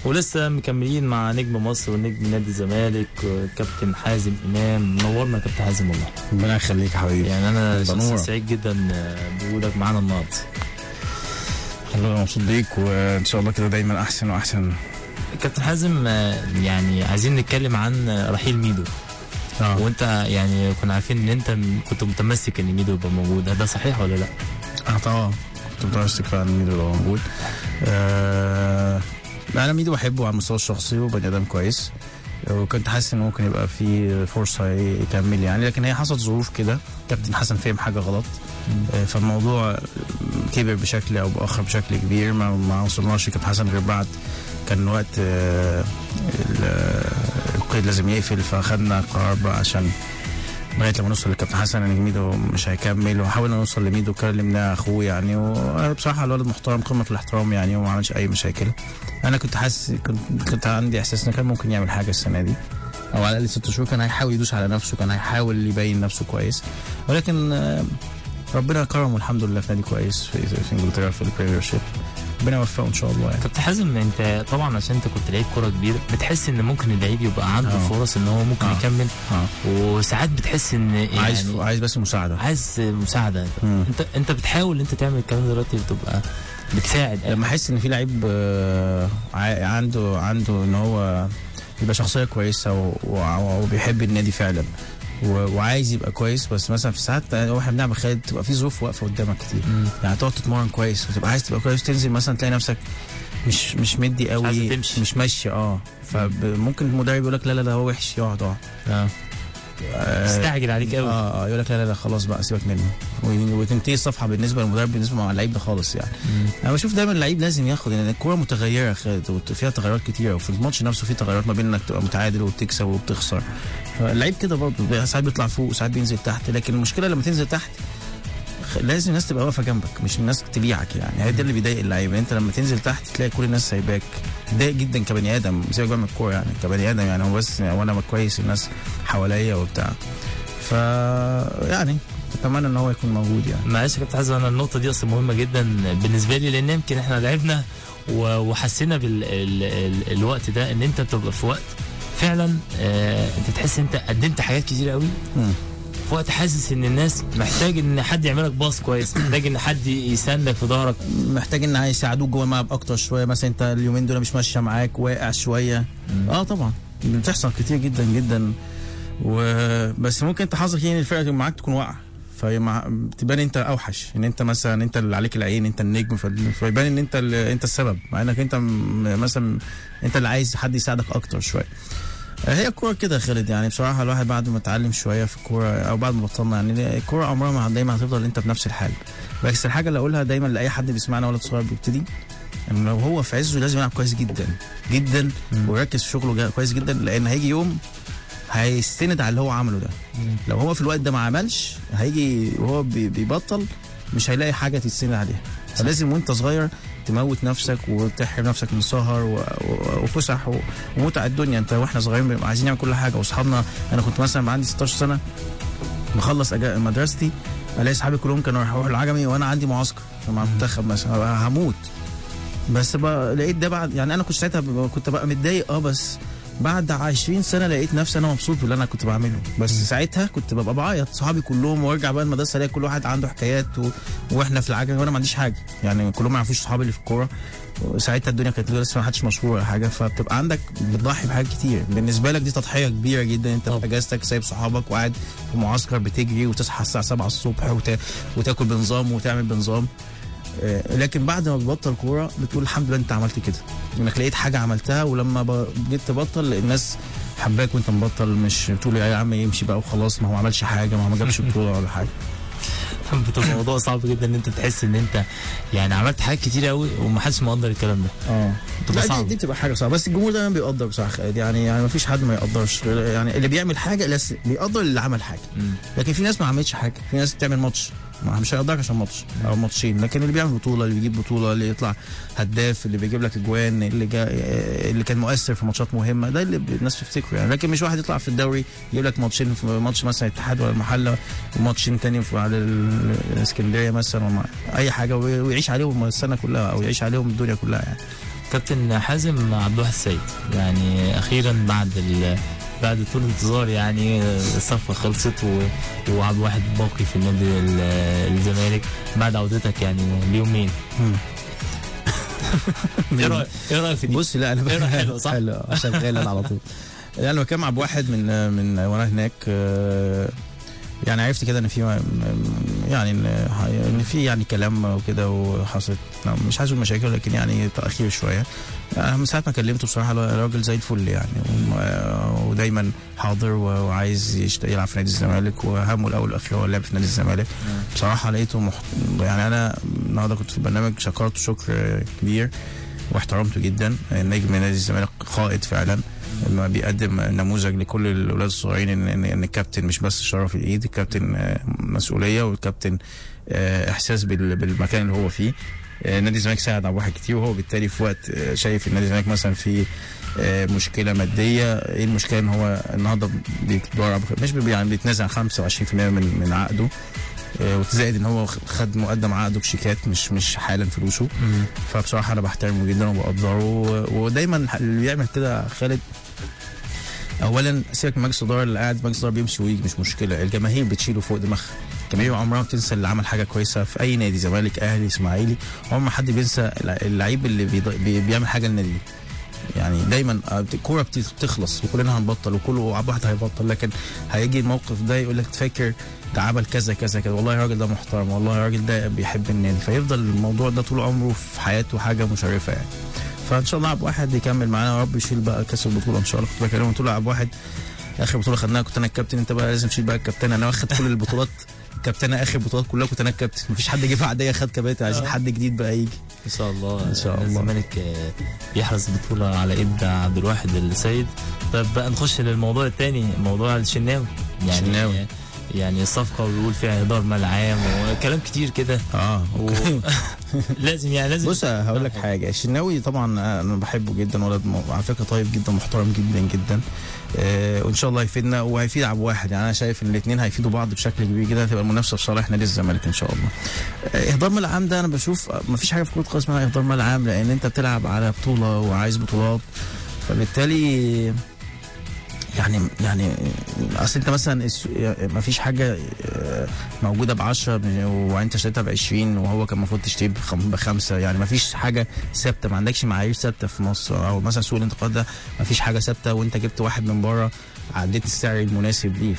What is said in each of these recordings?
ولسه مكملين مع نجم مصر ونجم نادي الزمالك كابتن حازم امام. نورنا كابتن حازم والله. ربنا يخليك يا حبيبي. يعني انا سعيد جدا بوجودك معانا النهارده. انا مبسوط بيك وان شاء الله كده دايما احسن واحسن. كابتن حازم يعني عايزين نتكلم عن رحيل ميدو. وانت يعني كنا عارفين ان انت كنت متمسك ان ميدو يبقى موجود، ده صحيح ولا لا؟ طبعا كنت متمسك فعلا ان ميدو يبقى موجود. انا ميدو بحبه على المستوى الشخصي وبني ادم كويس، وكنت حاسس ان ممكن يبقى في فرصه يكمل يعني، لكن هي حصلت ظروف كده. كابتن حسن فهم حاجه غلط، فالموضوع كبر بشكل او باخر بشكل كبير. ما وصلناش لكابتن حسن غير بعد كان وقت القيد لازم يقفل، فاخدنا قرار بقى عشان لغايه لما نوصل لكابتن حسن ان ميدو مش هيكمل، وحاولنا نوصل لميدو كلمناه اخوه يعني. وبصراحه الولد محترم قمه الاحترام يعني، وما عملش اي مشاكل. انا كنت حاسس كنت عندي احساس انه كان ممكن يعمل حاجه السنه دي، او على الاقل 6 شهور كان هيحاول يدوس على نفسه، كان هيحاول يبين نفسه كويس. ولكن ربنا كرمه الحمد لله في نادي كويس في انجلترا في البريمير شيب. ربنا يوفقه ان شاء الله يعني. كابتن حازم انت طبعا عشان انت كنت لعيب كوره كبير، بتحس ان ممكن اللعيب يبقى عنده فرص ان هو ممكن يكمل، وساعات بتحس ان يعني عايز بس مساعده، انت بتحاول انت تعمل الكلام ده دلوقتي، بتبقى بتساعد لما احس ان في لعيب عنده ان هو يبقى شخصيه كويسه وبيحب النادي فعلا وعايز يبقى كويس. بس مثلا في ساعات واحنا بنعمل خالد تبقى في ظروف واقفه قدامك كتير، يعني تقعد تتمرن كويس وتبقى عايز تبقى كويس، تنزل مثلا تلاقي نفسك مش مدي قوي، مش ماشي. فممكن المدرب يقول لك لا هو وحش، يقعد استعجل عليك قوي. يقول لك لا خلاص بقى سيبك منه، وتنتهي الصفحه بالنسبه للمدرب بالنسبه مع اللعيب ده خالص يعني. انا بشوف دايما اللعيب لازم ياخد، لان الكوره متغيره خالد وفيها تغيرات كتيره، وفي الماتش نفسه فيه تغيرات ما بين انك تبقى متعادل وبتكسب وبتخسر. اللعيب كده برضه ساعات بيطلع فوق وساعات بينزل تحت، لكن المشكله لما تنزل تحت لازم الناس تبقى واقفه جنبك، مش الناس تبيعك يعني. هي ده اللي بيضايق اللعيب، انت لما تنزل تحت تلاقي كل الناس سايباك، ضايق جدا كبني ادم. سيبك بقى من الكوره يعني، كبني ادم يعني، هو بس وانا كويس الناس حواليا وبتاع. يعني اتمنى ان هو يكون موجود يعني. معلش يا كابتن حازم، انا النقطه دي اصلا مهمه جدا بالنسبه لي، لان يمكن احنا لعبنا وحسينا بالوقت ده، ان انت بتبقى في وقت فعلا انت تحس انت قدمت حاجات كتير قوي، في وقت حاسس ان الناس محتاج ان حد يعملك باص كويس، محتاج ان حد يساندك في ظهرك، محتاج ان يساعدوك جوه الملعب اكتر شويه. مثلا انت اليومين دول مش ماشيه معاك، واقع شويه. طبعا بتحصل كتير جدا جدا، وبس ممكن انت حظك يعني الفرقه اللي معاك تكون واقعه، فتبان انت اوحش، ان انت مثلا انت اللي عليك العين، انت النجم، فيبان ان انت السبب، مع انك انت مثلا انت اللي عايز حد يساعدك اكتر شويه. هي الكوره كده يا خالد يعني. بصراحه الواحد بعد ما اتعلم شويه في الكوره، او بعد ما بطلنا يعني، الكوره عمرها دايما هتفضل انت بنفس الحال. بس الحاجه اللي اقولها دايما لاي حد بيسمعنا، ولد صغير بيبتدي، ان لو هو في عزه لازم يلعب كويس جدا جدا ويركز في شغله كويس جدا، لان هيجي يوم هيستند على اللي هو عمله ده. لو هو في الوقت ده ما عملش، هيجي وهو بيبطل مش هيلاقي حاجه تستند عليها. فلازم وانت صغير تموت نفسك وتحرم نفسك من سهر وفسح ومتع الدنيا. انت واحنا صغيرين عايزين نعمل كل حاجه، واصحابنا، انا كنت مثلا عندي 16 سنه بخلص مدرستي، الاقي اصحابي كلهم كانوا يروحوا العجمي وانا عندي معسكر مع المنتخب مثلا، هموت. بس بقى لقيت ده بعد يعني، انا كنت ساعتها كنت بقى متضايق بس بعد 20 سنه لقيت نفسي انا مبسوط باللي انا كنت بعمله. بس ساعتها كنت ببقى بعيط، صحابي كلهم، وارجع بقى المدرسه الاقي كل واحد عنده حكايات واحنا في العجله وانا ما عنديش حاجه يعني، كلهم ما يعرفوش صحابي اللي في الكوره. وساعتها الدنيا كانت لسه ما حدش مشهور ولا حاجه، فبتبقى عندك بتضحي بحاجات كتير. بالنسبه لك دي تضحيه كبيره جدا، انت في اجازتك سايب صحابك وقاعد في معسكر بتجري وتصحى الساعه 7 الصبح وتاكل بنظام وتعمل بنظام. لكن بعد ما بتبطل كوره بتقول الحمد لله انت عملت كده، انك لقيت حاجه عملتها. ولما جيت تبطل الناس حباك وانت مبطل، مش بتقول يا عم يمشي بقى وخلاص، ما هو ما عملش حاجه، ما هو ما جابش بطوله ولا حاجه. بتبقى موضوع صعب جدا ان انت تحس ان انت يعني عملت حاجات كتير قوي ومحدش مقدر الكلام ده. لا دي بتبقى حاجه صعبه، بس الجمهور دايما بيقدر بصراحه يعني ما فيش حد ما يقدرش يعني. اللي بيعمل حاجه بيقدر اللي عمل حاجه، لكن في ناس ما عملتش حاجه، في ناس بتعمل ماتش مش هيقدرك عشان ماتش او ماتشين، لكن اللي بيعمل بطوله، اللي بيجيب بطوله، اللي يطلع هداف، اللي بيجيب لك اجوان، اللي كان مؤثر في ماتشات مهمه، ده اللي الناس تفتكره يعني. لكن مش واحد يطلع في الدوري يجيب لك ماتشين، في ماتش مثلا الاتحاد ولا المحله، وماتشين تاني على الاسكندريه مثلا، اي حاجه، ويعيش عليهم السنه كلها او يعيش عليهم الدنيا كلها يعني. كابتن حازم عبد الواحد السيد، يعني اخيرا بعد طول انتظار يعني الصفقه خلصت وعبد الواحد باقي في النادي الزمالك بعد عودتك يعني بيومين. ايه رايك في دي؟ بص لا انا حلو صح؟ حلو شغال على طول. يعني بكلم عبد الواحد من وانا هناك، يعني عرفت كده ان في يعني ان في يعني كلام وكده وحصلت، مش عايز مشاكل لكن يعني تاخير شويه. من ساعه ما كلمته بصراحه راجل زي الفل يعني، ودايما حاضر وعايز يلعب في نادي الزمالك، وهمه الاول والاخير هو اللعب في نادي الزمالك. بصراحه لقيته يعني انا النهارده كنت في البرنامج شكرته شكر كبير واحترمته جدا. نجم نادي الزمالك قائد فعلا، ما بيقدم نموذج لكل الاولاد الصغيرين ان الكابتن مش بس شرف الايد، الكابتن مسؤوليه، والكابتن احساس بالمكان اللي هو فيه. نادي الزمالك ساعد على واحد كتير، وهو بالتالي في وقت شايف النادي الزمالك مثلا في مشكله ماديه. ايه المشكله؟ ان هو النهارده بيتضرب مش يعني بيتنازل 25% من عقده، وتزائد ان هو خد مقدم عقده بشيكات مش حالا فلوسه. فبصراحه انا بحترمه جدا وبقدره، ودايما اللي بيعمل كده خالد، اولا سيبك من مجلس الاداره، اللي قاعد مجلس الاداره بيمشي ويجي مش مشكله، الجماهير بتشيله فوق دماغها. الجماهير عمرها ما بتنسى اللي عمل حاجه كويسه في اي نادي، زمالك اهلي اسماعيلي، عمر ما حد بينسى اللعيب اللي بيعمل حاجه للنادي. يعني دايما الكوره بتخلص وكلنا هنبطل وكله عبد واحد هيبطل، لكن هيجي الموقف ده يقول لك تفكر ده عمل كذا كذا كذا، والله الراجل ده محترم، والله الراجل ده بيحب النادي، فيفضل الموضوع ده طول عمره في حياته حاجه مشرفه يعني. فان شاء الله عبد واحد يكمل معانا، يا رب يشيل بقى كاس البطوله ان شاء الله. كنت بكلمه قلت له عبد واحد اخر بطوله خدناها كنت انا الكابتن، انت بقى لازم تشيل بقى الكابتن، انا واخد كل البطولات كابتن، اخر بطولات كلها كنت انا الكابتن، مفيش حد جه بعديا خد كباتن، عايزين حد جديد بقى يجي ان شاء الله. ان شاء الله الزمالك يحرز بطوله على ايد عبد الواحد السيد. طيب بقى نخش للموضوع الثاني، موضوع الشناوي. يعني الصفقه ويقول فيها اهدار مال عام وكلام كتير كده. لازم بص هقول لك حاجه، الشناوي طبعا انا بحبه جدا، ولد على فكره طيب جدا محترم جدا جدا، وان شاء الله يفيدنا وهيفيد عبد واحد. يعني انا شايف ان الاثنين هيفيدوا بعض بشكل كبير جدا، هتبقى المنافسه في صالح نادي الزمالك ان شاء الله. اهدار مال عام ده انا بشوف ما فيش حاجه في كره القدم اسمها اهدار مال عام، لان انت بتلعب على بطوله وعايز بطولات، فبالتالي يعني اصل انت مثلا ما فيش حاجه موجوده ب10 وانت اشتريتها ب20 وهو كان المفروض تشتري ب5، يعني ما فيش حاجه ثابته، ما عندكش معايير ثابته في مصر، او مثلا سوق الانتقال ده ما فيش حاجه ثابته، وانت جبت واحد من بره عديت السعر المناسب ليه.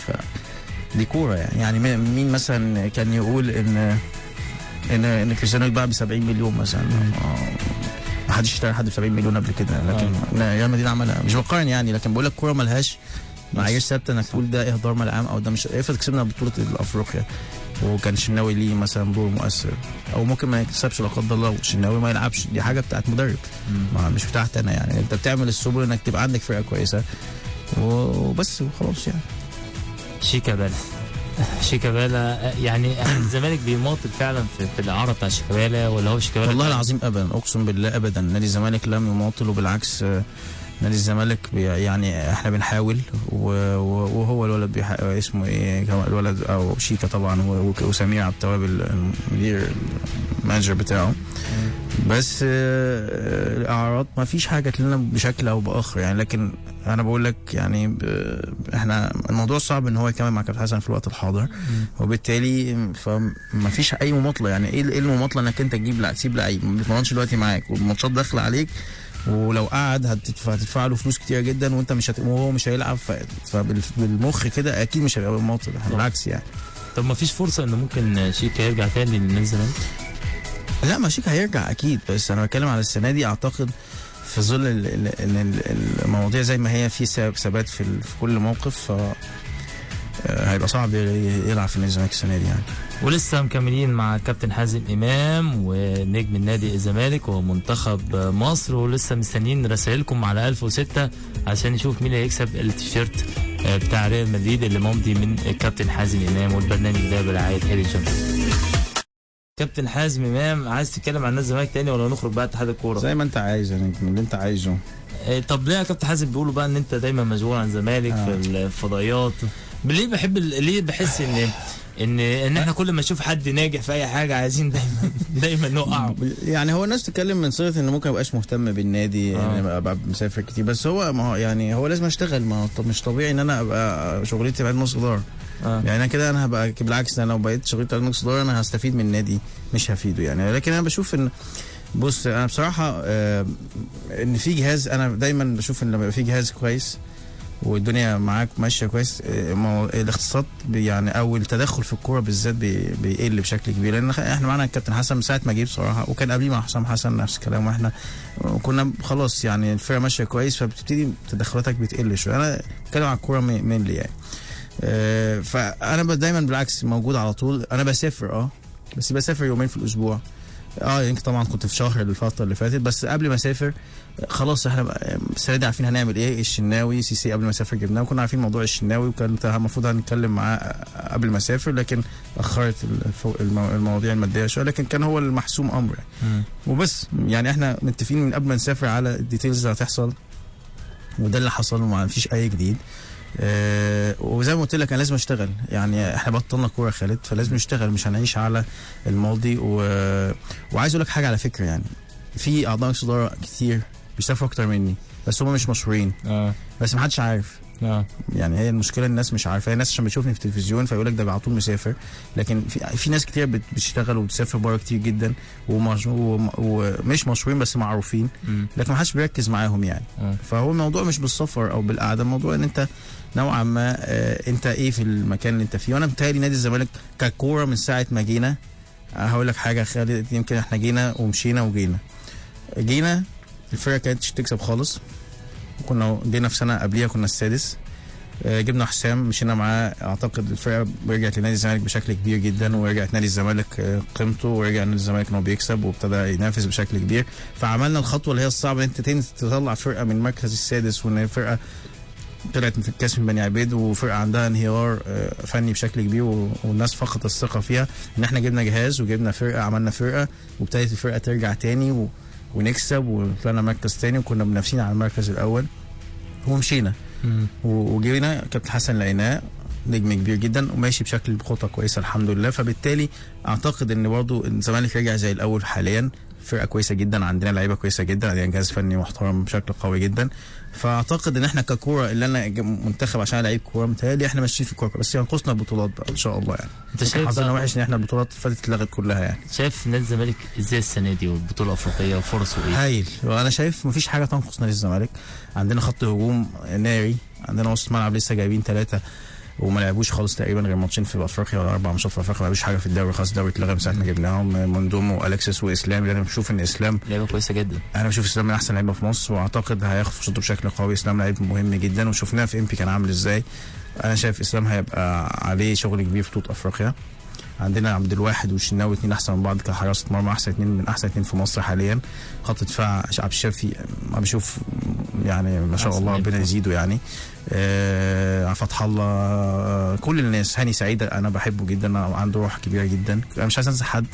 دي كوره يعني مين مثلا كان يقول ان كريستيانو يتباع ب70 مليون مثلا؟ ما حدش اشترى حد ب70 مليون قبل كده، لكن ريال مدريد عملها. مش بقارن يعني، لكن بقول لك كوره ملهاش معايير ثابته انك تقول ده اهدار مال عام او ده مش. افرض كسبنا بطوله الافريقيا وكان الشناوي ليه مثلا دور مؤثر، او ممكن ما يكسبش لا قدر الله والشناوي ما يلعبش، دي حاجه بتاعت مدرب ما مش بتاعت انا يعني. انت بتعمل السبل انك تبقى عندك فرقه كويسه وبس وخلاص يعني. شيكابالا يعني الزمالك بيماطل فعلا في العرض بتاع شيكابالا، ولا هو شيكابالا؟ والله العظيم ابدا، اقسم بالله ابدا، نادي الزمالك لم يماطل، وبالعكس نادي الزمالك يعني احنا بنحاول، وهو الولد اسمه ايه الولد او شيكا طبعا، وسمير عبد التواب المدير المانجر بتاعه. بس الاعراض ما فيش حاجه لنا بشكل او باخر يعني، لكن انا بقول لك يعني احنا الموضوع صعب ان هو يكمل مع كابتن حسن في الوقت الحاضر، وبالتالي فما فيش اي مماطله. يعني ايه المماطله؟ انك انت تسيب لعيب ما بيتمرنش دلوقتي معاك والماتشات داخله عليك، ولو قعد هتدفع له فلوس كتير جدا وانت وهو مش هيلعب، فبالمخ كده اكيد مش هيبقى مماطل، بالعكس يعني. طب ما فيش فرصه ان ممكن شيكا يرجع تاني للنادي الزمالك؟ لا ما شيكا هيرجع اكيد، بس انا بتكلم على السنه دي. اعتقد في ظل المواضيع زي ما هي في ثبات في كل موقف، هيبقى صعب يلعب في نادي الزمالك السنه دي يعني. ولسه مكملين مع كابتن حازم امام ونجم النادي الزمالك ومنتخب مصر، ولسه مستنيين رسائلكم على 1006 عشان نشوف مين اللي هيكسب التيشيرت بتاع ريال مدريد اللي ممضي من الكابتن حازم امام، والبرنامج ده برعايه هيري جامبس. كابتن حازم امام، عايز تتكلم عن نادي الزمالك تاني ولا نخرج بقى اتحاد الكوره؟ زي ما انت عايز يا نجم، اللي انت عايزه. طب ليه يا كابتن حازم بيقولوا بقى ان انت دايما مشغول عن الزمالك في الفضائيات؟ ليه بحس ان ان احنا كل ما نشوف حد ناجح في اي حاجه عايزين دايما نوقعه. يعني هو الناس تتكلم من صيغه ان ممكن مبقاش مهتم بالنادي، يعني ابقى مسافر كتير، بس هو ما هو يعني هو لازم اشتغل، ما هو مش طبيعي ان انا ابقى شغلتي بعد نص دولار. يعني انا كده انا هبقى بالعكس، انا لو بقيت شغلتي بعد نص دولار انا هستفيد من النادي مش هفيده يعني. لكن انا بشوف ان بص انا بصراحه ان في جهاز، انا دايما بشوف ان لما يبقى في جهاز كويس والدنيا معاك ماشيه كويس، الاختصاصات يعني او التدخل في الكوره بالذات بيقل بشكل كبير. لان احنا معانا الكابتن حسن من ساعه ما جه بصراحه، وكان قبليه مع حسام حسن نفس الكلام، واحنا كنا خلاص يعني الفرقه ماشيه كويس، فبتبتدي تدخلاتك بتقل شويه. انا بتكلم على الكوره مينلي يعني. فانا دايما بالعكس موجود على طول. انا بسافر بس بسافر يومين في الاسبوع. يمكن طبعا كنت في شهر الفتره اللي فاتت، بس قبل ما اسافر خلاص احنا السنه دي عارفين هنعمل ايه. الشناوي سي قبل ما اسافر جبناه، وكنا عارفين موضوع الشناوي، وكان المفروض هنتكلم معاه قبل ما اسافر، لكن اخرت المواضيع الماديه شويه، لكن كان هو المحسوم امر يعني. وبس يعني احنا متفقين من قبل ما نسافر على الديتيلز اللي هتحصل، وده اللي حصل وما فيش اي جديد. وزي ما قلت لك انا لازم اشتغل، يعني احنا بطلنا كوره خالد، فلازم نشتغل، مش هنعيش على الماضي. وعايز اقول لك حاجه على فكره، يعني في اعضاء صداره كتير بيسافروا اكتر مني، بس هم مش مشهورين. بس ما حدش عارف. يعني هي المشكله الناس مش عارفه. الناس عشان بتشوفني في التلفزيون فيقول لك ده على طول مسافر، لكن في ناس كتير بتشتغل وبتسافر بره كتير جدا ومش مشهورين بس معروفين، لكن ما حدش بيركز معاهم يعني. فهو الموضوع مش بالسفر او بالقعده، الموضوع ان انت نوعا ما انت ايه في المكان اللي انت فيه. وانا متهيألي نادي الزمالك ككوره من ساعه ما جينا، هقول لك حاجه خالد، يمكن احنا جينا ومشينا جينا الفرقه كانتش تكسب خالص، كنا جينا في سنه قبليها كنا السادس، جبنا حسام مشينا معاه، اعتقد الفرقه رجعت لنادي الزمالك بشكل كبير جدا، ورجعت نادي الزمالك قيمته، ورجع نادي الزمالك انه بيكسب وابتدى ينافس بشكل كبير. فعملنا الخطوه اللي هي الصعبه، انت تطلع فرقه من المركز السادس، وان فرقه طلعت في الكاس من بني عبيد، وفرقه عندها انهيار فني بشكل كبير، والناس فقدت الثقه فيها. ان احنا جبنا جهاز وجبنا فرقه، عملنا فرقه وابتدت الفرقه ترجع تاني ونكسب، وطلعنا مركز تاني، وكنا منافسين على المركز الاول ومشينا. وجينا كابتن حسن لقيناه نجم كبير جدا وماشي بشكل خطه كويسه الحمد لله. فبالتالي اعتقد ان برضو الزمالك رجع زي الاول حاليا، فرقه كويسه جدا، عندنا لعيبه كويسه جدا، عندنا جهاز فني محترم بشكل قوي جدا. فاعتقد ان احنا ككوره، اللي انا منتخب عشان لعيب كوره، متهيألي احنا ماشيين في الكوره، بس ينقصنا البطولات بقى ان شاء الله يعني. انت شايف حظنا وحش ان احنا البطولات فاتت اتلغت كلها يعني. شايف نادي الزمالك ازاي السنه دي والبطوله الافريقيه وفرصه ايه؟ هايل. وانا شايف مفيش حاجه تنقص نادي الزمالك. عندنا خط هجوم ناري، عندنا وسط ملعب لسه جايبين 3 وما لعبوش خالص تقريبا غير ماتشين في افريقيا ولا 4 ماتشات في افريقيا، ما لعبوش حاجه في الدوري خالص. الدوري اتلغى من ساعه ما جبناهم، مندوم والكسس واسلام، اللي انا بشوف ان اسلام لعيبه كويسه جدا. انا بشوف اسلام من احسن لعيبه في مصر، واعتقد هياخد فرصته بشكل قوي. اسلام لعيب مهم جدا، وشفناه في امبي كان عامل ازاي. انا شايف اسلام هيبقى عليه شغل كبير في بطوله افريقيا. عندنا عبد الواحد والشناوي 2 احسن من بعض كحراسه مرمى، احسن 2 من احسن 2 في مصر حاليا. خط دفاع عبد الشافي ما بشوف يعني ما شاء الله ربنا يزيده يعني. فتح الله، كل الناس، هاني سعيد انا بحبه جدا، عنده روح كبيره جدا، انا مش عايز انسى حد.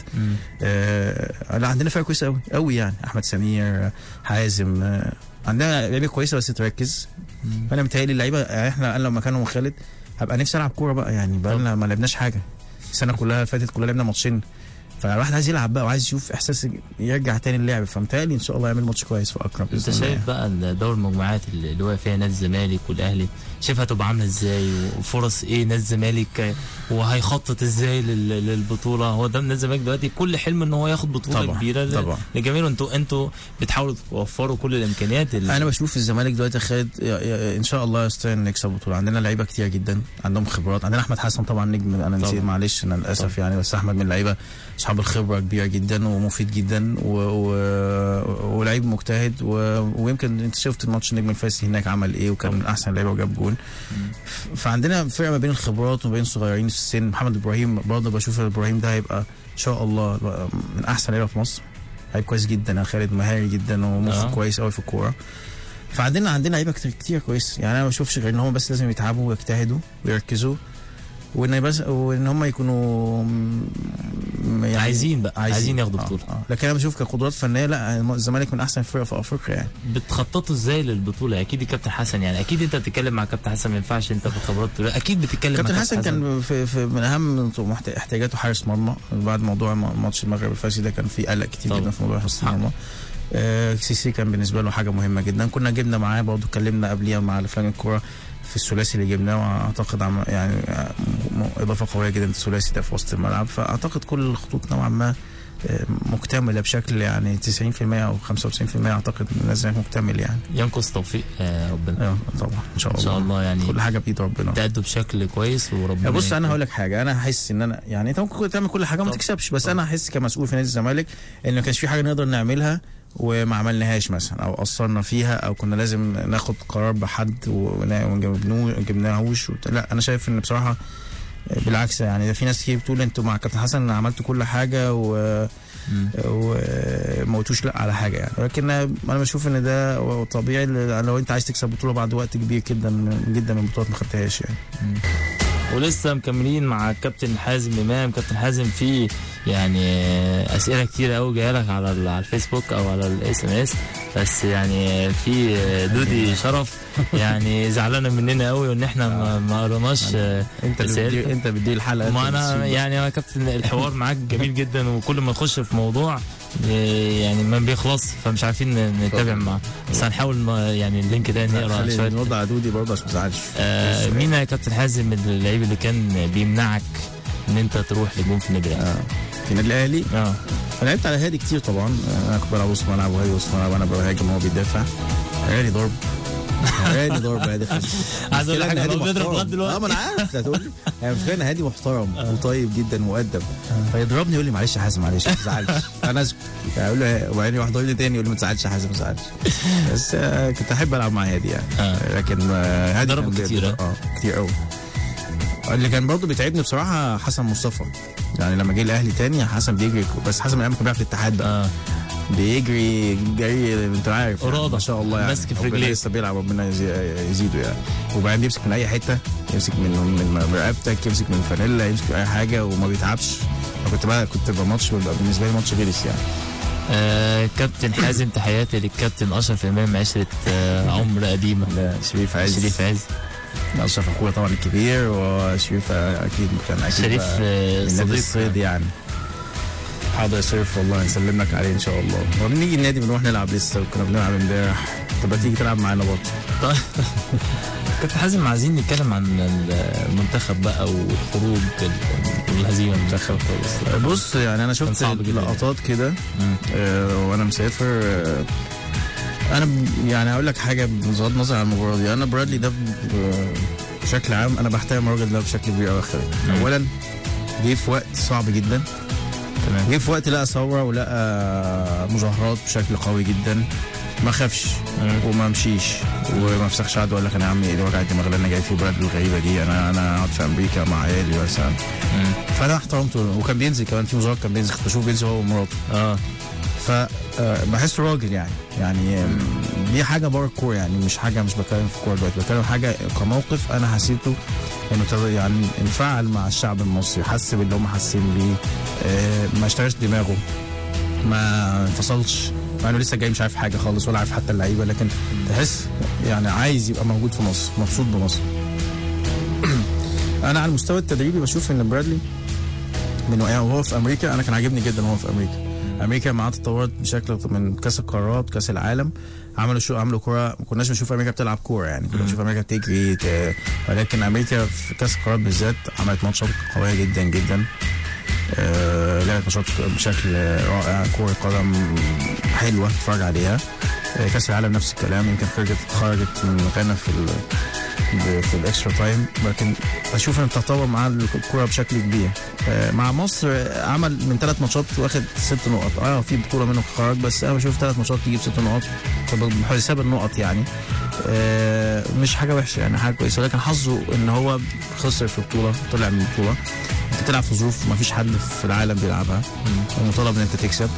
لا عندنا فرقه كويسه قوي قوي يعني، احمد سمير، حازم، عندنا لعيبه كويسه بس تركز. فانا متهيألي اللعيبه يعني احنا لو مكانهم خالد هبقى نفسي العب كوره بقى يعني، بقى لنا ما لعبناش حاجه السنه كلها فاتت، كلها لعبنا ماتشين، فالواحد عايز يلعب بقى وعايز يشوف احساس يرجع تاني اللعب. فمتهيألي ان شاء الله يعمل ماتش كويس في اقرب. انت شايف بقى دور المجموعات اللي واقع فيها نادي الزمالك والاهلي، شايفها هتبقى عامله ازاي، وفرص ايه نادي الزمالك، وهيخطط ازاي للبطوله؟ هو ده نادي الزمالك دلوقتي كل حلم ان هو ياخد بطوله طبعًا كبيره لجماهيره. انتوا بتحاولوا توفروا كل الامكانيات انا بشوف الزمالك دلوقتي خالد ان شاء الله يستطيع ان يكسب بطوله. عندنا لعيبه كتير جدا عندهم خبرات، عندنا احمد حسن طبعا نجم، انا نسيت معلش انا للاسف يعني، بس احمد من اللعيبه اصحاب الخبره كبيره جدا ومفيد جدا ولعيب مجتهد ويمكن انت شفت الماتش النجم الفاسي هناك عمل ايه، وكان من احسن لعيبه وجاب جول. فعندنا فرقه ما بين الخبرات وما بين صغيرين في السن. محمد ابراهيم برضه بشوف ابراهيم ده هيبقى ان شاء الله من احسن لعيبه في مصر، هيبقى كويس جدا يا خالد، مهاري جدا ومخ كويس قوي في الكوره. فعندنا لعيبه كتير كويس يعني. انا ما بشوفش غير ان هم بس لازم يتعبوا ويجتهدوا ويركزوا وان هم يكونوا يعني عايزين ياخدوا بطوله. لكن انا بشوف كقدرات فنيه لا الزمالك من احسن الفرق في افريقيا يعني. بتخططوا ازاي للبطوله؟ اكيد الكابتن حسن يعني اكيد انت بتتكلم مع كابتن حسن، ما ينفعش انت بخبرات اكيد بتتكلم كابتن مع حسن. كان في من اهم احتياجاته حارس مرمى. بعد موضوع ماتش المغرب الفاسي ده كان في قلق كتير جدا في موضوع حارس المرمى. سيسي كان بالنسبه له حاجه مهمه جدا. كنا جبنا معاه برضه، اتكلمنا قبليها مع لجنه الكوره في الثلاثي اللي جبناه، واعتقد يعني اضافه قويه جدا الثلاثي ده في وسط الملعب. فاعتقد كل الخطوط نوعا ما مكتمله بشكل يعني 90% او 95% اعتقد لازم مكتمل يعني. ينقص توفيق ربنا طبعا ان شاء الله. ان شاء الله يعني كل حاجه بايد ربنا. تأدوا بشكل كويس وربنا. بص انا هقول لك حاجه، انا هحس ان انا يعني انت ممكن تعمل كل حاجه ما تكسبش، بس انا هحس كمسؤول في نادي الزمالك ان ما كانش في حاجه نقدر نعملها وما عملناهاش مثلا او قصرنا فيها او كنا لازم ناخد قرار بحد وما جبناهوش. لا انا شايف ان بصراحه بالعكس يعني في ناس كتير بتقول انتوا مع كابتن حسن عملتوا كل حاجه وموتوش لا على حاجه يعني. ولكن انا بشوف ان ده طبيعي لو انت عايز تكسب بطوله بعد وقت كبير جدا جدا من البطولات ما خدتهاش يعني. ولسه مكملين مع كابتن حازم امام. كابتن حازم في يعني اسئله كتيره قوي جايه لك على الفيسبوك او على SMS، بس يعني في دودي شرف يعني زعلانه مننا قوي وان احنا ما قرناش. انت بتدي الحلقه. ما انا يعني يا كابتن الحوار معاك جميل جدا، وكل ما نخش في موضوع يعني ما بيخلص، فمش عارفين نتابع معاه، بس هنحاول يعني اللينك ده نقرا شويه. نرد على دودي برضه عشان ما تزعلش. مين يا كابتن حازم اللعيب اللي كان بيمنعك ان انت تروح لجون في النادي الاهلي؟ في النادي الاهلي انا لعبت على هادي كتير طبعا. انا كنت بلعب وسط ملعب وهادي وسط ملعب، انا بهاجم وهو بيدافع. غالي ضرب هادي عايز اقول لك حاجه، هو بيضرب لغايه دلوقتي. ما انا عارف هتقول لي يعني مش كان هادي محترم وطيب جدا مؤدب. فيضربني يقول لي معلش يا حازم معلش ما تزعلش. انا اسكت اقول له، وبعدين واحد يقول لي تاني يقول لي ما تزعلش يا حازم ما تزعلش. بس كنت احب العب مع هادي يعني. لكن هادي ضربه كتير كتير قوي. اللي كان برضه بيتعبني بصراحه حسن مصطفى. يعني لما جه الاهلي تاني حسن بيجري، بس حسن من ايام كان بيلعب في الاتحاد بقى. بيجري جري انت عارف يعني ما شاء الله يعني. ماسك في رجليه لسه بيلعب، ربنا يزيده يعني. وبعدين بيمسك من اي حته، يمسك من رقبتك، يمسك من الفانيلا، يمسك في اي حاجه وما بيتعبش. كنت بماتش بالنسبه لي ماتش غلس يعني. كابتن حازم تحياتي للكابتن اشرف امام، عشره عمر قديمه. شريف عز اشرف اخويا طبعا الكبير، وشريف اكيد كان شريف صديق الصيد يعني. حاضر يا شريف والله نسلم لك عليه ان شاء الله. وبنيجي النادي بنروح نلعب لسه، وكنا بنلعب امبارح. تبقى تيجي تلعب معانا برضه. كابتن حازم عايزين نتكلم عن المنتخب بقى والخروج والهزيمه المنتخب. بص يعني انا شفت لقطات كده وانا مسافر. انا يعني هقول لك حاجه بغض النظر عن المباراه دي. انا برادلي ده بشكل عام انا بحترم الراجل ده بشكل كبير قوي. اولا جه في وقت صعب جدا، جه في وقت لقى ثوره ولقى مظاهرات بشكل قوي جدا، ما خافش وما مشيش وما فسخش عدو. قال لك انا يا عمي ايه وجع الدماغ اللي انا جاي في بلد الغريبه دي، انا قاعد في امريكا مع عيالي مثلا. فانا احترمته. وكان بينزل كمان في مظاهرات، كان بينزل، كنت بشوف بينزل هو ومراته. فبحسه راجل يعني دي حاجه بره الكوره يعني، مش حاجه، مش بتكلم في الكوره دلوقتي، بتكلم حاجه كموقف انا حسيته انه يعني انفعل مع الشعب المصري، حس باللي هم حاسين بيه. ما اشتغلش دماغه، ما انفصلش، مع انه لسه جاي مش عارف حاجه خالص ولا عارف حتى اللعيبه، لكن تحس يعني عايز يبقى موجود في مصر، مبسوط بمصر. انا على المستوى التدريبي بشوف ان برادلي وهو في امريكا، انا كان عاجبني جدا وهو في امريكا معاه تطورت بشكل من كاس القارات، كاس العالم. عملوا كوره ما كناش بنشوف امريكا بتلعب كوره يعني، كنا بنشوف امريكا بتجري ولكن امريكا في كاس القارات بالذات عملت ماتشات قويه جدا جدا. لعبت ماتشات بشكل رائع، كوره قدم حلوه تتفرج عليها. كاس العالم نفس الكلام، يمكن خرجت من غانا في الاكسترا تايم، لكن اشوف ان التطور مع الكوره بشكل كبير. مع مصر عمل من 3 ماتشات واخد 6 نقط. في بطوله منهم خرج، بس انا بشوف 3 ماتشات تجيب 6 نقط بحساب النقط يعني. مش حاجه وحشه يعني، حاجه كويسه، لكن حظه ان هو خسر في بطوله، طلع من البطوله. انت بتلعب في ظروف ما فيش حد في العالم بيلعبها، ومطالب ان انت تكسب.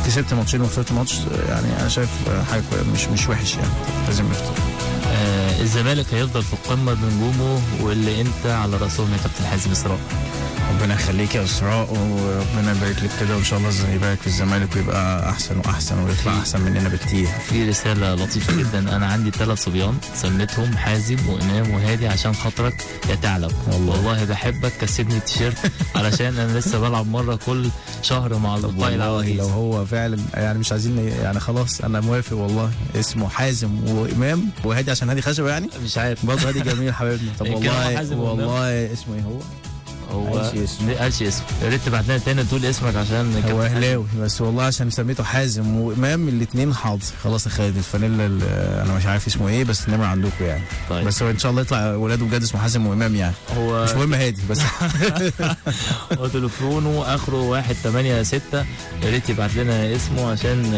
كسبت ماتشين وخسرت ماتش، يعني انا شايف حاجه مش وحش يعني، لازم نفتكر. الزمالك هيفضل في القمه بنجومه واللي انت على راسهم يا كابتن حازم اسراء. ربنا يخليك يا اسراء، وربنا يبارك لك كده، وان شاء الله يبارك في الزمالك ويبقى احسن واحسن ويطلع احسن مننا بكتير. في رساله لطيفه جدا، انا عندي 3 صبيان سميتهم حازم وامام وهادي عشان خاطرك يا ثعلب، والله بحبك كسبني التيشيرت علشان انا لسه بلعب مره كل شهر مع الاصدقاء العواجيز. لو هو فعلا يعني مش عايزين يعني خلاص انا موافق والله، اسمه حازم وامام وهادي عشان هادي خشبه يعني مش عارف برضه هادي جميل حبيبنا. طب والله اسمه ايه هو قالش اسمه، يا ريت تبعت لنا تاني تقول اسمك عشان هو اهلاوي بس والله عشان سميته حازم وامام الاثنين حاضر خلاص يا خالد. الفانيلا انا مش عارف اسمه ايه بس النمر عندكم يعني. طيب. بس هو ان شاء الله يطلع ولاده بجد اسمه حازم وامام يعني، هو مش مهم هادي بس. هو تليفونه اخره 186، يا ريت يبعت لنا اسمه عشان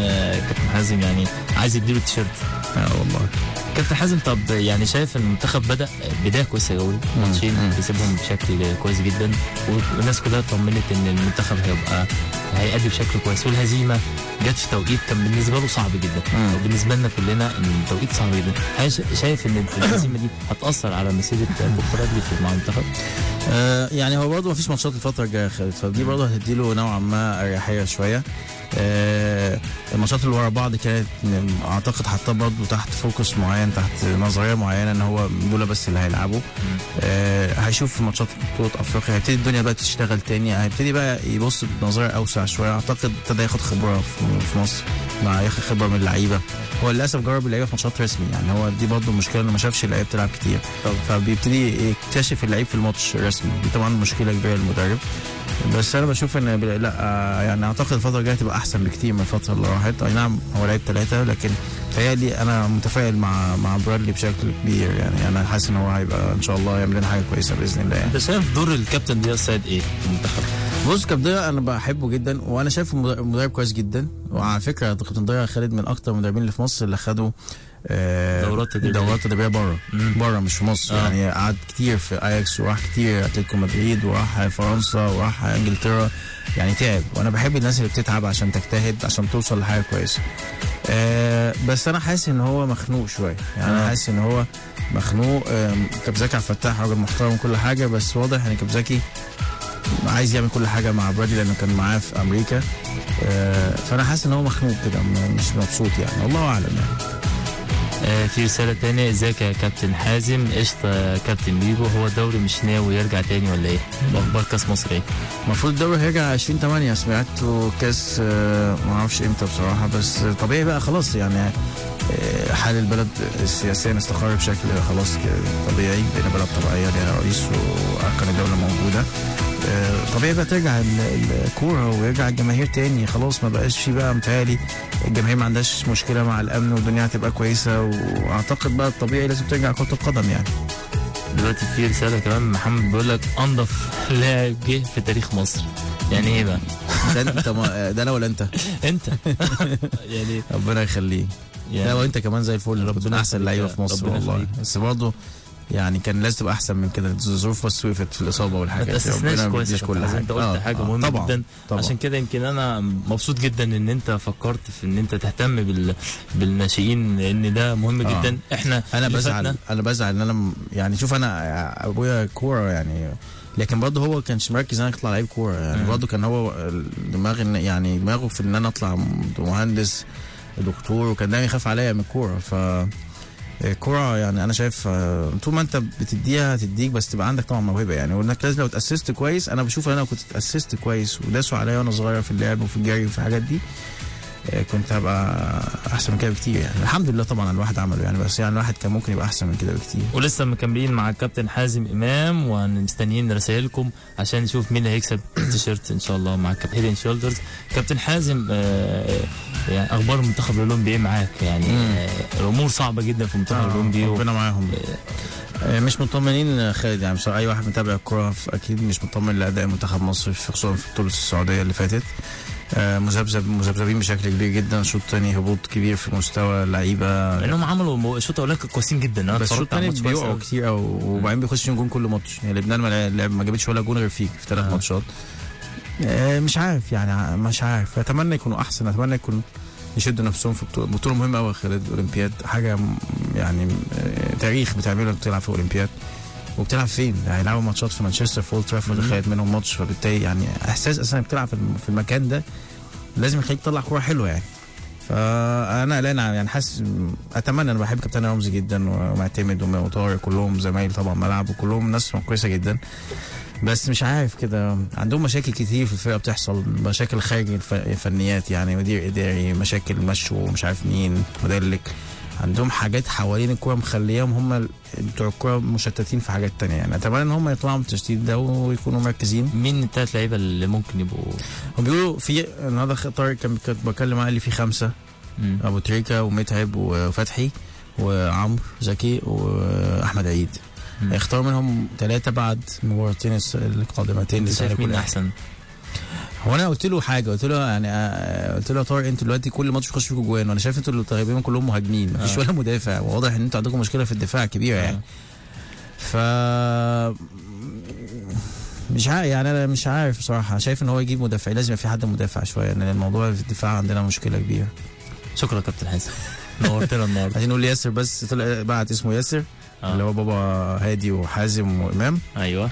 كابتن حازم يعني عايز يديله التيشيرت. والله كابتن حازم، طب يعني شايف المنتخب بدأ بداية كويسة قوي، ماتشين كسبهم بشكل كويس جدا، والناس كلها طمنت ان المنتخب هيأدي بشكل كويس، والهزيمة جت في توقيت كان بالنسبة له صعب جدا، وبالنسبة لنا كلنا ان التوقيت صعب جدا. شايف ان الهزيمة دي هتأثر على مسيرة بوكرادلي مع المنتخب؟ يعني هو برضه مفيش ماتشات الفترة الجاية يا خالد، فدي برضه هتديله نوعا ما اريحية شوية. الماتشات اللي ورا بعض كانت اعتقد حتى برضه تحت فوكس معين، تحت نظريه معينه ان هو دول بس اللي هيلعبوا. هيشوف ماتشات بطوله افريقيا، هيبتدي الدنيا بقى تشتغل تاني، هيبتدي بقى يبص بنظريه اوسع شويه. اعتقد ابتدى ياخد خبره في مصر، مع ياخد خبره من اللعيبه. هو للاسف جرب اللعيبه في ماتشات رسمي يعني، هو دي برضه المشكله انه ما شافش اللعيبه بتلعب كتير، فبيبتدي يكتشف اللعيب في الماتش رسمي. دي طبعا مشكله كبيره للمدرب، بس انا بشوف ان لا يعني اعتقد الفتره الجايه تبقى احسن بكتير من الفتره اللي راحت. اي نعم هو لعيب 3 لكن تهيألي انا متفائل مع برادلي بشكل كبير يعني. انا حاسس ان هو هيبقى ان شاء الله يعمل لنا حاجه كويسه باذن الله يعني. انت شايف دور الكابتن ضياء السيد ايه في المنتخب؟ بص كابتن ضياء انا بحبه جدا، وانا شايفه مدرب كويس جدا. وعلى فكره كابتن ضياء خالد من اكتر المدربين اللي في مصر اللي خدوا دورات تدريبيه بره مش في مصر. يعني قعد كتير في اياكس، وراح كتير اتلتيكو مدريد، وراح فرنسا، وراح انجلترا، يعني تعب. وانا بحب الناس اللي بتتعب عشان تجتهد عشان توصل لحاجه كويسه. بس انا حاسس ان هو مخنوق شويه يعني. انا حاسس ان هو مخنوق. كابتن عبد الفتاح راجل محترم وكل حاجه، بس واضح ان كابتن عايز يعمل كل حاجه مع برادلي لانه كان معاه في امريكا. فانا حاسس ان هو مخنوق كده، مش مبسوط يعني، والله اعلم يعني. في رسالة تانية، ازيك يا كابتن حازم؟ قشطة كابتن بيبو، هو الدوري مش ناوي يرجع تاني ولا ايه؟ اخبار كاس مصر ايه؟ المفروض الدوري هيرجع 20/8، سمعته كاس ما اعرفش امتى بصراحة، بس طبيعي بقى خلاص يعني. حال البلد السياسيا استقر بشكل خلاص طبيعي، بقينا بلد طبيعية ليها رئيس واركان الدولة موجودة. طبيعي بقى ترجع الكوره ويرجع الجماهير تاني، خلاص ما بقاش في بقى متهيألي الجماهير ما عندهاش مشكله مع الامن والدنيا هتبقى كويسه. واعتقد بقى الطبيعي لازم ترجع كره القدم يعني. دلوقتي في رساله كمان محمد بيقول لك انضف لاعب جه في تاريخ مصر، يعني ايه بقى؟ ده انا ولا انت؟ انت يعني ربنا يخليه يعني. لا وانت كمان زي الفل، ربنا احسن لعيبه في مصر والله، بس برضه يعني كان لازم تبقى احسن من كده. الظروف بس وقفت في الاصابه والحاجات دي، ربنا بيديش كل حاجه. انت قلت حاجه مهمه طبعًا جدا طبعًا. عشان كده يمكن انا مبسوط جدا ان انت فكرت في ان انت تهتم بالناشئين، لان ده مهم جدا. انا بزعل ان انا يعني شوف انا ابويا كوره يعني، لكن برضه هو كانش مركز ان انا اطلع لعيب كوره يعني. برضه كان هو دماغه في ان انا اطلع مهندس دكتور، وكان دايما يخاف عليا من الكوره. الكرة يعني انا شايف طول ما انت بتديها هتديك، بس تبقى عندك طبعا موهبه يعني. وانك لازم لو اتاسست كويس، انا بشوف انا كنت اتاسست كويس وداسوا عليا وانا صغير في اللعب وفي الجري وفي الحاجات دي، كنت هبقى احسن من كده بكتير يعني. الحمد لله طبعا الواحد عمله يعني، بس يعني الواحد كان ممكن يبقى احسن من كده بكتير. ولسه مكملين مع الكابتن حازم امام، ومستنيين رسائلكم عشان نشوف مين هيكسب التيشيرت ان شاء الله مع كابتن هيدن شولدرز. كابتن حازم، يعني اخبار المنتخب الاولمبي ايه معاك؟ يعني الامور صعبه جدا في المنتخب الاولمبي، ربنا معاهم. مش مطمنين خالد يعني، بصراحه اي واحد متابع الكوره اكيد مش مطمن لاداء منتخب مصر، خصوصا في بطوله السعوديه اللي فاتت. مذبذبين بشكل كبير جدا. شوط تاني هبوط كبير في مستوى اللعيبه، لانهم عملوا شوط اولاني كويسين جدا. بس الشوط الثاني بيقعوا كتير وبعدين بيخش فيهم جون كل ماتش يعني. لبنان ما جابتش ولا جون غير فيك في 3 ماتشات. مش عارف يعني، مش عارف. اتمنى يكونوا احسن، اتمنى يكون يشدوا نفسهم في بطوله مهمه قوي خلال الاولمبياد، حاجه يعني تاريخ بتعمله بتلعب في الاولمبياد. وبتلعب فين؟ هيلعبوا ماتشات في مانشستر في اولد ترافورد، خدت منهم ماتش، فبالتالي يعني احساس اصلا بتلعب في المكان ده لازم يخليك تطلع كوره حلوه يعني. فانا قلقان يعني، حاسس اتمنى، انا بحب كابتن رمزي جدا ومعتمد وطارق، كلهم زمايل طبعا ملعب وكلهم ناس كويسه جدا، بس مش عارف كده عندهم مشاكل كتير في الفرقه بتحصل، مشاكل خارج الفنيات يعني، مدير اداري، مشاكل مشوا مش عارف مين مدلك، عندهم حاجات حوالين الكوره مخليهم هم بتوع الكوره مشتتين في حاجات تانية يعني. اتمنى ان هم يطلعوا من التشتيت ده ويكونوا مركزين. مين الثلاث لعيبه اللي ممكن يبقوا؟ هم بيقولوا في النهارده طارق كان بكلم علي في 5، ابو تريكه ومتعب وفتحي وعمرو زكي واحمد عيد. اختاروا منهم 3 بعد مباراتين القادمتين. شايف مين احسن؟ هو انا قلت له حاجه، قلت له يعني قلت له يا طارق انتوا دلوقتي كل ماتش بيخش فيكم جوان، وانا شايف انتوا اللي تقريبا كلهم مهاجمين، مفيش ولا مدافع، وواضح ان انتوا عندكم مشكله في الدفاع كبيره يعني. ف مش عارف يعني، انا مش عارف بصراحه، شايف ان هو يجيب مدافع، لازم يبقى في حد مدافع شويه، لان الموضوع في الدفاع عندنا مشكله كبيره. شكرا كابتن حازم، نورتنا النهارده. عايزين نقول ياسر، بس طلع بعت اسمه ياسر اللي هو بابا هادي وحازم وامام. ايوه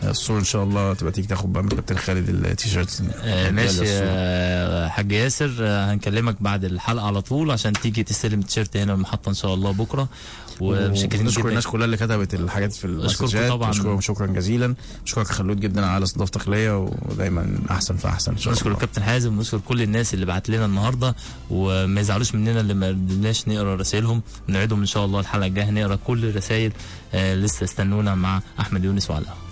الصورة ان شاء الله تبقى تيجي تاخد بقى من كابتن خالد التيشيرت. ماشي حاج ياسر، هنكلمك بعد الحلقه على طول عشان تيجي تستلم التيشيرت هنا المحطه ان شاء الله بكره. ومشكرين نشكر الناس كلها اللي كتبت الحاجات في المسجات طبعا، نشكرهم شكرا جزيلا، نشكرك خلود جدا على استضافتك ليا، ودايما احسن فاحسن ان شاء الله. نشكر الكابتن حازم، ونشكر كل الناس اللي بعت لنا النهارده، وما يزعلوش مننا اللي ما قدرناش نقرا رسائلهم، نعيدهم ان شاء الله الحلقه الجايه نقرا كل الرسائل. لسه استنونا مع احمد يونس وعلى القهوه.